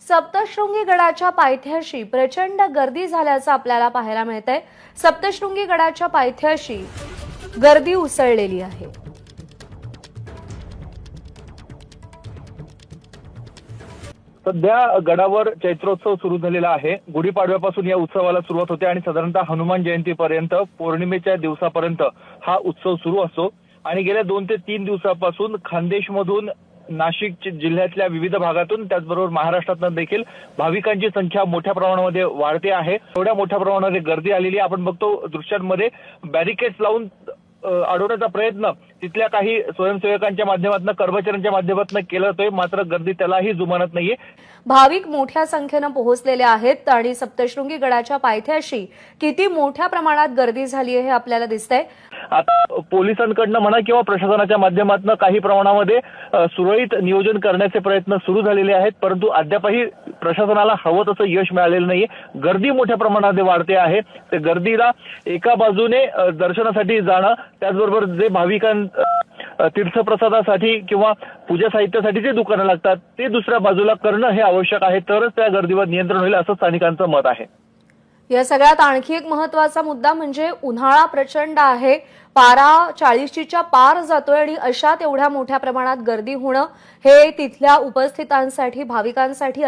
सप्तशृंगी गडाच्या पायथ्याशी प्रचंड गर्दी झाल्याचं आपल्याला पाहायला मिळतंय। सप्तशृंगी गडाच्या पायथ्याशी गर्दी उसळलेली आहे। सध्या गडावर चैत्रोत्सव सुरू झालेला आहे। गुढीपाडव्यापासून या उत्सवाला सुरुवात होते आणि साधारणतः हनुमान जयंतीपर्यंत पौर्णिमेच्या दिवसापर्यंत हा उत्सव सुरू असतो आणि गेल्या 2 ते 3 दिवसापासून खानदेशमधून नाशिक जिल्ह्यातल्या विविध भागातून त्याचबरोबर महाराष्ट्रातून देखील भाविकांची संख्या मोठ्या प्रमाणामध्ये वाढते आहे। एवढ्या मोठ्या प्रमाणामध्ये गर्दी आलेली आपण बघतो दृश्यांमध्ये बॅरिकेड्स लावून अडवण्याचा प्रयत्न तिथल्या काही स्वयंसेवकांच्या माध्यमातून कर्मचाऱ्यांच्या माध्यमातून केला जातोय, मात्र गर्दी त्यालाही जुमानत नाहीये। भाविक मोठ्या संख्येने पोहोचलेले आहेत आणि सप्तशृंगी गडाच्या पायथ्याशी किती मोठ्या प्रमाणात गर्दी झाली आहे हे आपल्याला दिसतंय। आता पोलिसांकडून म्हणा किंवा प्रशासनाच्या माध्यमातून काही प्रमाणामध्ये सुरळीत नियोजन करण्याचे प्रयत्न सुरू झालेले आहेत, परंतु अद्यापही प्रशासनाला हवं तसं यश मिळालेलं नाहीये। गर्दी मोठ्या प्रमाणामध्ये वाढते आहे। ते गर्दीला एका बाजूने दर्शनासाठी जाणं, त्याचबरोबर जे भाविकां तीर्थप्रसादासाठी किंवा पूजा साहित्यासाठी जे दुकानं लागतात ते दुसऱ्या बाजूला करणं हे आवश्यक आहे, तरच त्या गर्दीवर नियंत्रण होईल असं स्थानिकांचं मत आहे। या सगळ्यात आणखी एक महत्त्वाचा मुद्दा म्हणजे उन्हाळा प्रचंड आहे, पारा 40च्या पार जातोय आणि अशात एवढ्या मोठ्या प्रमाणात गर्दी होणं हे तिथल्या उपस्थितांसाठी भाविकांसाठी